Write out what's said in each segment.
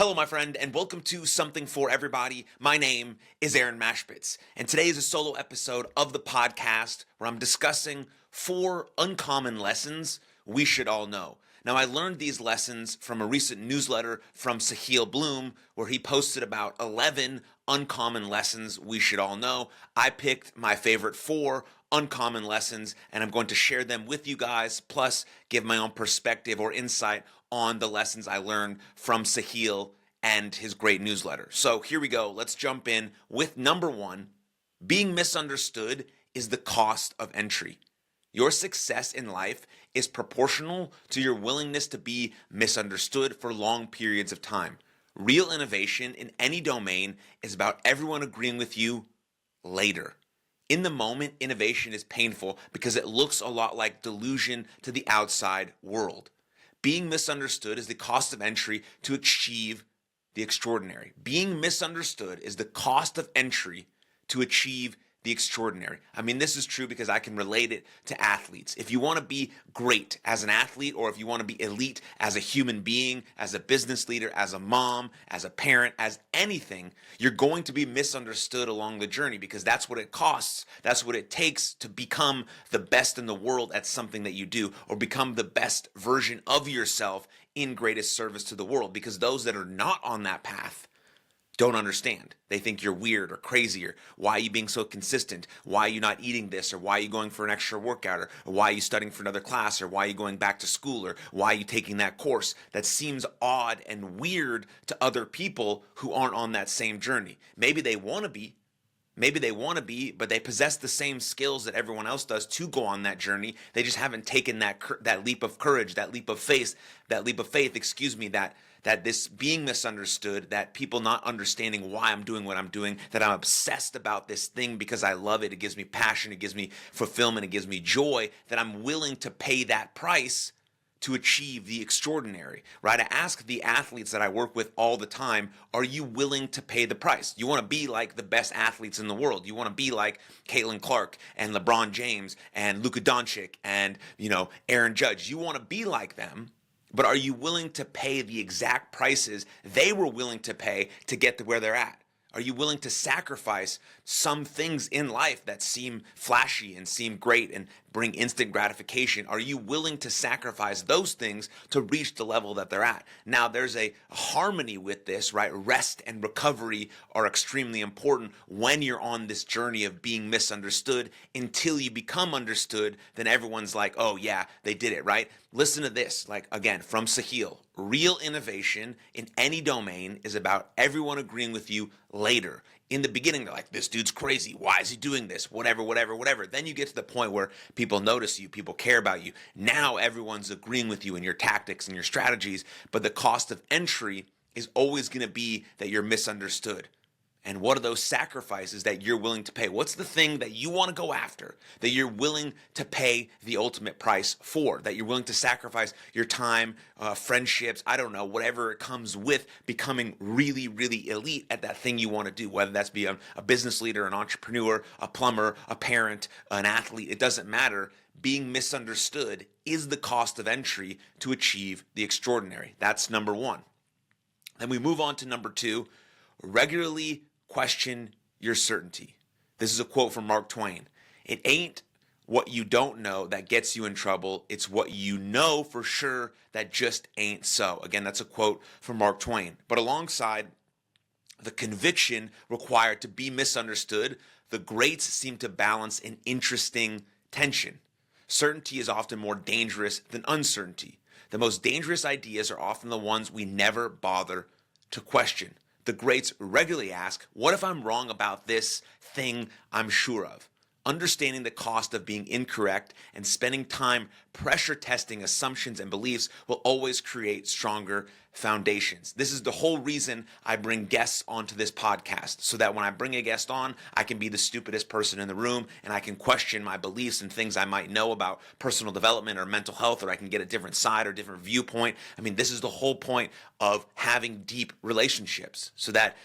Hello, my friend, and welcome to Something for Everybody. My name is Aaron Mashpitz, and today is a solo episode of the podcast where I'm discussing 4 uncommon lessons we should all know. Now, I learned these lessons from a recent newsletter from Sahil Bloom, where he posted about 11 uncommon lessons we should all know. I picked my favorite 4 uncommon lessons, and I'm going to share them with you guys, plus give my own perspective or insight on the lessons I learned from Sahil and his great newsletter. So here we go. Let's jump in with number 1. Being misunderstood is the cost of entry. Your success in life is proportional to your willingness to be misunderstood for long periods of time. Real innovation in any domain is about everyone agreeing with you later. In the moment, innovation is painful because it looks a lot like delusion to the outside world. Being misunderstood is the cost of entry to achieve the extraordinary. Being misunderstood is the cost of entry to achieve the extraordinary. I mean, this is true because I can relate it to athletes. If you want to be great as an athlete, or if you want to be elite as a human being, as a business leader, as a mom, as a parent, as anything, you're going to be misunderstood along the journey because that's what it costs. That's what it takes to become the best in the world at something that you do, or become the best version of yourself in greatest service to the world, because those that are not on that path don't understand. They think you're weird or crazy, or why are you being so consistent? Why are you not eating this? Or why are you going for an extra workout? Or why are you studying for another class? Or why are you going back to school? Or why are you taking that course? That seems odd and weird to other people who aren't on that same journey. Maybe they want to be, but they possess the same skills that everyone else does to go on that journey. They just haven't taken that leap of courage, that leap of faith, that this being misunderstood, that people not understanding why I'm doing what I'm doing, that I'm obsessed about this thing because I love it. It gives me passion. It gives me fulfillment. It gives me joy, that I'm willing to pay that price to achieve the extraordinary, right? I ask the athletes that I work with all the time, are you willing to pay the price? You want to be like the best athletes in the world. You want to be like Caitlin Clark and LeBron James and Luka Doncic and, Aaron Judge. You want to be like them, but are you willing to pay the exact prices they were willing to pay to get to where they're at? Are you willing to sacrifice some things in life that seem flashy and seem great and bring instant gratification? Are you willing to sacrifice those things to reach the level that they're at? Now, there's a harmony with this, right? Rest and recovery are extremely important when you're on this journey of being misunderstood. Until you become understood, then everyone's like, oh yeah, they did it, right? Listen to this, again, from Sahil. Real innovation in any domain is about everyone agreeing with you later. In the beginning, they're like, this dude's crazy. Why is he doing this? Whatever. Then you get to the point where people notice you, people care about you. Now everyone's agreeing with you in your tactics and your strategies, but the cost of entry is always going to be that you're misunderstood. And what are those sacrifices that you're willing to pay? What's the thing that you want to go after, that you're willing to pay the ultimate price for, that you're willing to sacrifice your time, friendships, I don't know, whatever it comes with becoming really, really elite at that thing you want to do, whether that's be a business leader, an entrepreneur, a plumber, a parent, an athlete, it doesn't matter. Being misunderstood is the cost of entry to achieve the extraordinary. That's number 1. Then we move on to number 2, regularly question your certainty. This is a quote from Mark Twain. It ain't what you don't know that gets you in trouble. It's what you know for sure that just ain't so. Again, that's a quote from Mark Twain. But alongside the conviction required to be misunderstood, the greats seem to balance an interesting tension. Certainty is often more dangerous than uncertainty. The most dangerous ideas are often the ones we never bother to question. The greats regularly ask, what if I'm wrong about this thing I'm sure of? Understanding the cost of being incorrect and spending time pressure testing assumptions and beliefs will always create stronger foundations. This is the whole reason I bring guests onto this podcast, so that when I bring a guest on, I can be the stupidest person in the room and I can question my beliefs and things I might know about personal development or mental health, or I can get a different side or different viewpoint. I mean, this is the whole point of having deep relationships, so that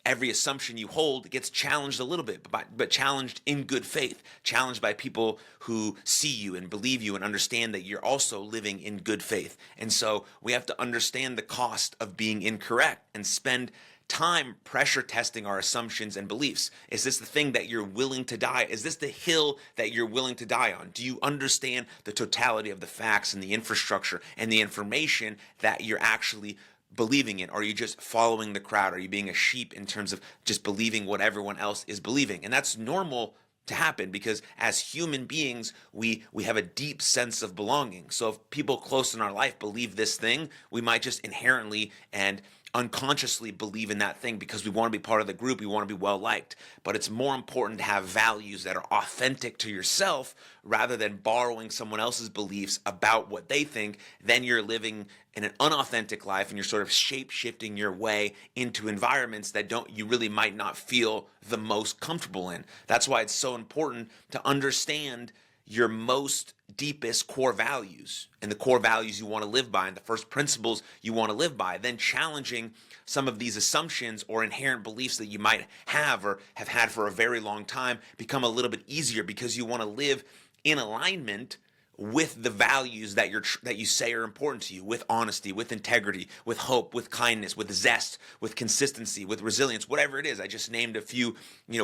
every assumption you hold gets challenged a little bit, but challenged in good faith, challenged by people who see you and believe you and understand that you're also living in good faith. And so we have to understand the cost of being incorrect and spend time pressure testing our assumptions and beliefs. Is this the thing that you're willing to die? Is this the hill that you're willing to die on? Do you understand the totality of the facts and the infrastructure and the information that you're actually believing in? Or are you just following the crowd? Are you being a sheep in terms of just believing what everyone else is believing? And that's normal to happen because as human beings, we have a deep sense of belonging. So if people close in our life believe this thing, we might just inherently and unconsciously believe in that thing because we want to be part of the group, we want to be well liked. But it's more important to have values that are authentic to yourself rather than borrowing someone else's beliefs about what they think. Then you're living in an unauthentic life and you're sort of shape-shifting your way into environments that you really might not feel the most comfortable in. That's why it's so important to understand your most deepest core values and the core values you want to live by and the first principles you want to live by, then challenging some of these assumptions or inherent beliefs that you might have or have had for a very long time become a little bit easier because you want to live in alignment with the values that you say are important to you, with honesty, with integrity, with hope, with kindness, with zest, with consistency, with resilience, whatever it is. I just named a few,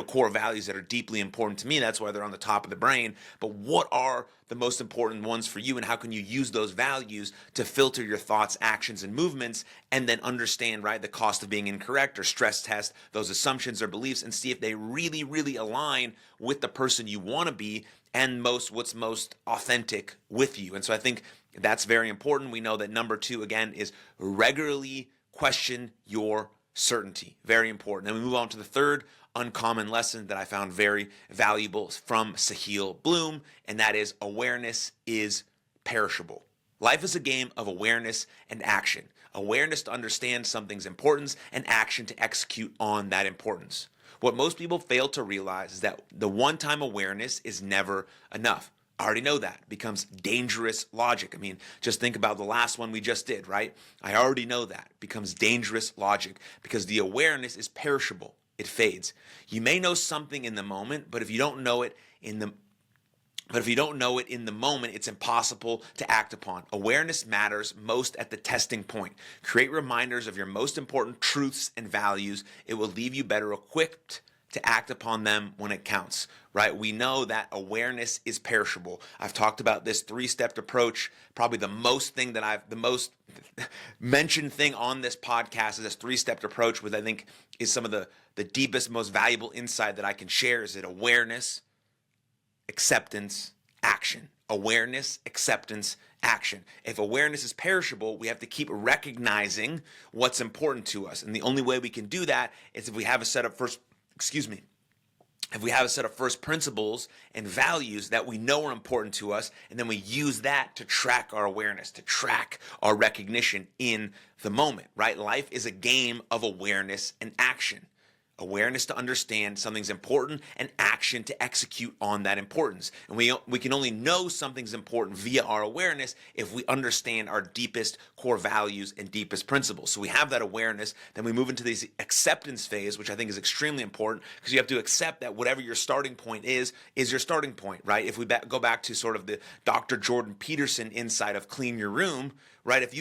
core values that are deeply important to me. That's why they're on the top of the brain. But what are the most important ones for you, and how can you use those values to filter your thoughts, actions, and movements, and then understand, right, the cost of being incorrect, or stress test those assumptions or beliefs and see if they really, really align with the person you want to be and what's most authentic with you. And so I think that's very important. We know that number 2, again, is regularly question your certainty. Very important. Then we move on to the third uncommon lesson that I found very valuable from Sahil Bloom, and that is awareness is perishable. Life is a game of awareness and action. Awareness to understand something's importance and action to execute on that importance. What most people fail to realize is that the one-time awareness is never enough. I already know that. It becomes dangerous logic. I mean, just think about the last one we just did, right? I already know that. It becomes dangerous logic because the awareness is perishable. It fades. You may know something in the moment, but if you don't know it in the moment, it's impossible to act upon. Awareness matters most at the testing point. Create reminders of your most important truths and values. It will leave you better equipped to act upon them when it counts, right? We know that awareness is perishable. I've talked about this 3-step approach. Probably the most mentioned thing on this podcast is this 3-step approach, which I think is some of the deepest, most valuable insight that I can share. Is it awareness, acceptance, action? Awareness, acceptance, action. If awareness is perishable, we have to keep recognizing what's important to us. And the only way we can do that is if we have a set of first principles and values that we know are important to us, and then we use that to track our awareness, to track our recognition in the moment, right? Life is a game of awareness and action. Awareness to understand something's important and action to execute on that importance. And we can only know something's important via our awareness if we understand our deepest core values and deepest principles. So we have that awareness, then we move into this acceptance phase, which I think is extremely important because you have to accept that whatever your starting point is your starting point, right? If we go back to sort of the Dr. Jordan Peterson insight of clean your room, right? If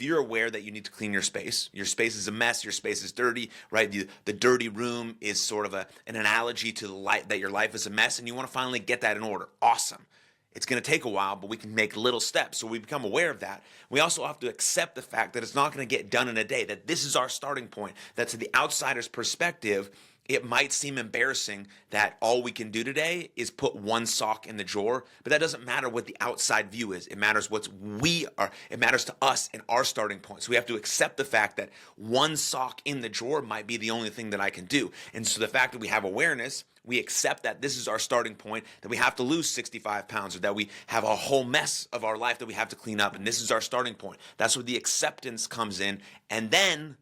you're aware that you need to clean your space is a mess, your space is dirty, right? The dirty room is sort of an analogy to the light that your life is a mess and you want to finally get that in order. Awesome. It's going to take a while, but we can make little steps. So we become aware of that. We also have to accept the fact that it's not going to get done in a day, that this is our starting point, that to the outsider's perspective, it might seem embarrassing that all we can do today is put one sock in the drawer, but that doesn't matter what the outside view is. It matters it matters to us and our starting point. So we have to accept the fact that one sock in the drawer might be the only thing that I can do. And so the fact that we have awareness, we accept that this is our starting point, that we have to lose 65 pounds, or that we have a whole mess of our life that we have to clean up, and this is our starting point. That's where the acceptance comes in, and then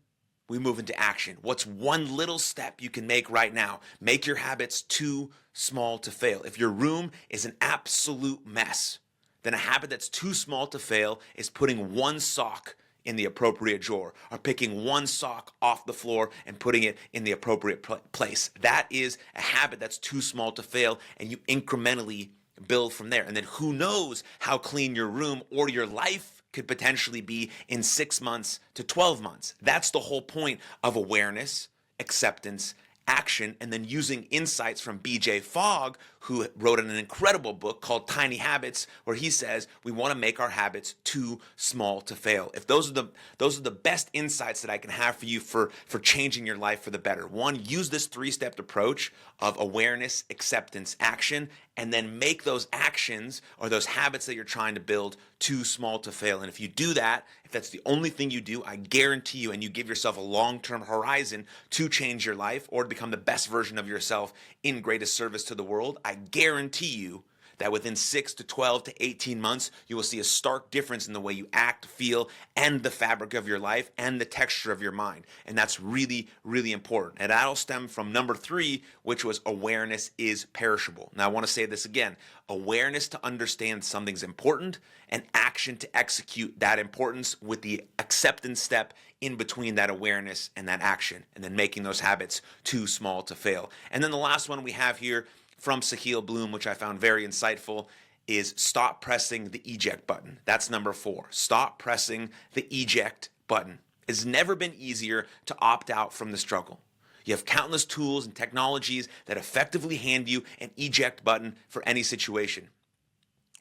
we move into action. What's one little step you can make right now? Make your habits too small to fail. If your room is an absolute mess, then a habit that's too small to fail is putting one sock in the appropriate drawer, or picking one sock off the floor and putting it in the appropriate place. That is a habit that's too small to fail, and you incrementally build from there. And then who knows how clean your room or your life could potentially be in 6 months to 12 months. That's the whole point of awareness, acceptance, action, and then using insights from BJ Fogg, who wrote an incredible book called Tiny Habits, where he says we want to make our habits too small to fail. If those are the best insights that I can have for you for changing your life for the better. One, use this 3-step approach of awareness, acceptance, action, and then make those actions or those habits that you're trying to build too small to fail. And if you do that, if that's the only thing you do, I guarantee you, and you give yourself a long-term horizon to change your life or to become the best version of yourself in greatest service to the world, I guarantee you that within 6 to 12 to 18 months, you will see a stark difference in the way you act, feel, and the fabric of your life and the texture of your mind. And that's really, really important. And that'll stem from number 3, which was awareness is perishable. Now, I want to say this again. Awareness to understand something's important and action to execute that importance with the acceptance step in between that awareness and that action, and then making those habits too small to fail. And then the last one we have here from Sahil Bloom, which I found very insightful, is stop pressing the eject button. That's number 4. Stop pressing the eject button. It's never been easier to opt out from the struggle. You have countless tools and technologies that effectively hand you an eject button for any situation.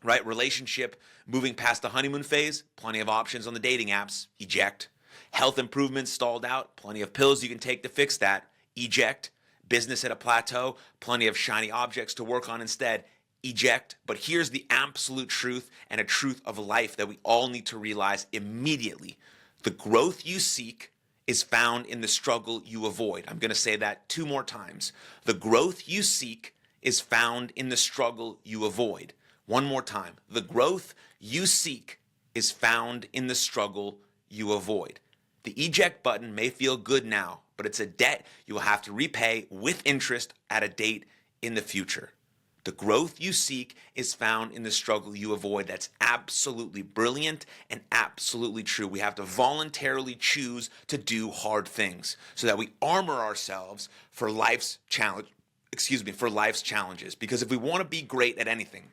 Right? Relationship, moving past the honeymoon phase, plenty of options on the dating apps, eject. Health improvements stalled out, plenty of pills you can take to fix that, eject. Business at a plateau, plenty of shiny objects to work on instead, eject. But here's the absolute truth and a truth of life that we all need to realize immediately. The growth you seek is found in the struggle you avoid. I'm going to say that 2 more times. The growth you seek is found in the struggle you avoid. 1 more time. The growth you seek is found in the struggle you avoid. The eject button may feel good now, but it's a debt you will have to repay with interest at a date in the future. The growth you seek is found in the struggle you avoid. That's absolutely brilliant and absolutely true. We have to voluntarily choose to do hard things so that we armor ourselves for life's challenges. Because if we want to be great at anything,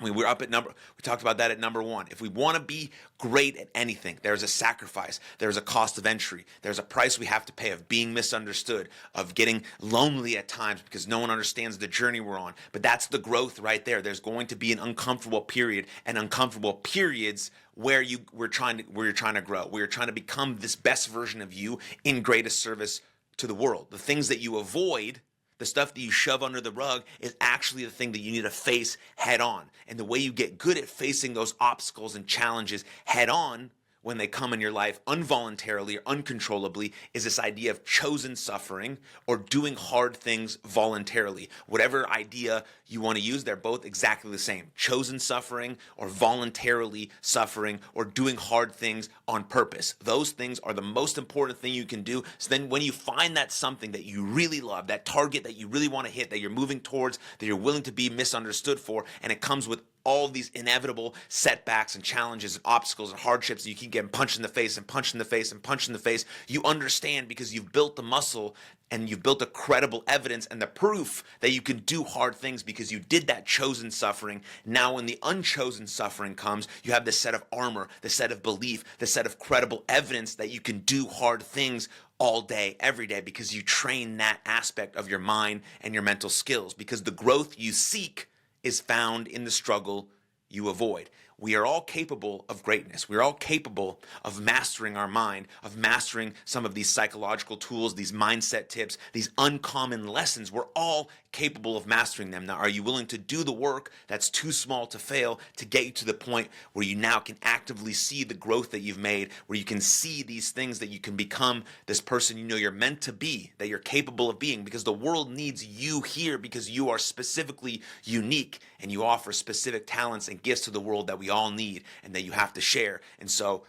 we talked about that at number 1. If we want to be great at anything, there's a sacrifice, there's a cost of entry, there's a price we have to pay of being misunderstood, of getting lonely at times because no one understands the journey we're on. But that's the growth right there. There's going to be an uncomfortable period and uncomfortable periods where you're trying to grow, where you're trying to become this best version of you in greatest service to the world. The things that you avoid, the stuff that you shove under the rug, is actually the thing that you need to face head on. And the way you get good at facing those obstacles and challenges head on when they come in your life involuntarily or uncontrollably is this idea of chosen suffering or doing hard things voluntarily. Whatever idea you want to use, they're both exactly the same. Chosen suffering or voluntarily suffering or doing hard things on purpose. Those things are the most important thing you can do. So then when you find that something that you really love, that target that you really want to hit, that you're moving towards, that you're willing to be misunderstood for, and it comes with all these inevitable setbacks and challenges and obstacles and hardships, and you keep getting punched in the face and punched in the face and punched in the face, you understand because you've built the muscle and you've built the credible evidence and the proof that you can do hard things because you did that chosen suffering. Now when the unchosen suffering comes, you have this set of armor, the set of belief, the set of credible evidence that you can do hard things all day, every day, because you train that aspect of your mind and your mental skills, because the growth you seek is found in the struggle you avoid. We are all capable of greatness. We're all capable of mastering our mind, of mastering some of these psychological tools, these mindset tips, these uncommon lessons. We're all capable of mastering them. Now, are you willing to do the work that's too small to fail to get you to the point where you now can actively see the growth that you've made, where you can see these things that you can become this person you know you're meant to be, that you're capable of being, because the world needs you here because you are specifically unique and you offer specific talents and gifts to the world that we all need and that you have to share. And so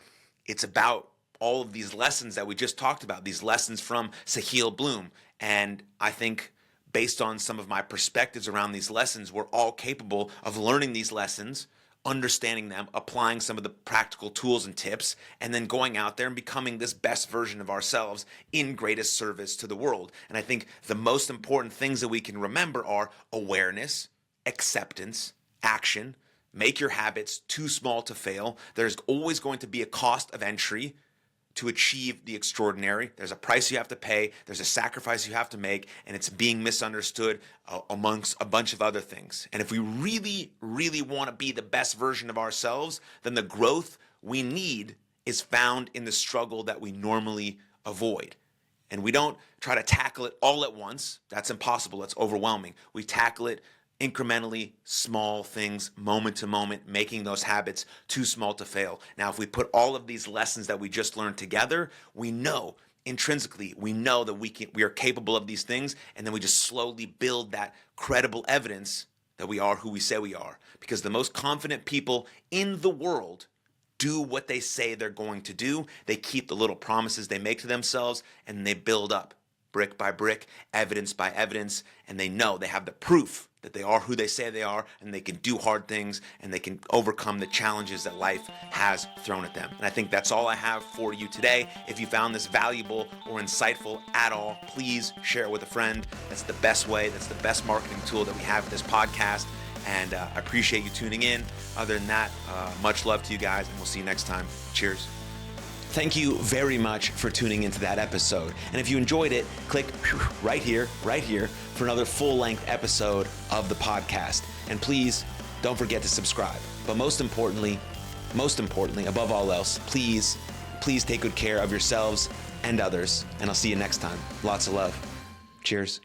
it's about all of these lessons that we just talked about, these lessons from Sahil Bloom. And I think based on some of my perspectives around these lessons, we're all capable of learning these lessons, understanding them, applying some of the practical tools and tips, and then going out there and becoming this best version of ourselves in greatest service to the world. And I think the most important things that we can remember are awareness, acceptance, action. Make your habits too small to fail. There's always going to be a cost of entry to achieve the extraordinary. There's a price you have to pay. There's a sacrifice you have to make, and it's being misunderstood amongst a bunch of other things. And if we really, really want to be the best version of ourselves, then the growth we need is found in the struggle that we normally avoid. And we don't try to tackle it all at once. That's impossible. That's overwhelming. We tackle it incrementally, small things, moment to moment, making those habits too small to fail. Now, if we put all of these lessons that we just learned together, we know intrinsically, we know that we are capable of these things, and then we just slowly build that credible evidence that we are who we say we are. Because the most confident people in the world do what they say they're going to do. They keep the little promises they make to themselves, and they build up brick by brick, evidence by evidence, and they know they have the proof that they are who they say they are, and they can do hard things, and they can overcome the challenges that life has thrown at them. And I think that's all I have for you today. If you found this valuable or insightful at all, please share it with a friend. That's the best way. That's the best marketing tool that we have at this podcast. And I appreciate you tuning in. Other than that, much love to you guys, and we'll see you next time. Cheers. Thank you very much for tuning into that episode. And if you enjoyed it, click right here for another full-length episode of the podcast. And please don't forget to subscribe. But most importantly, above all else, please take good care of yourselves and others. And I'll see you next time. Lots of love. Cheers.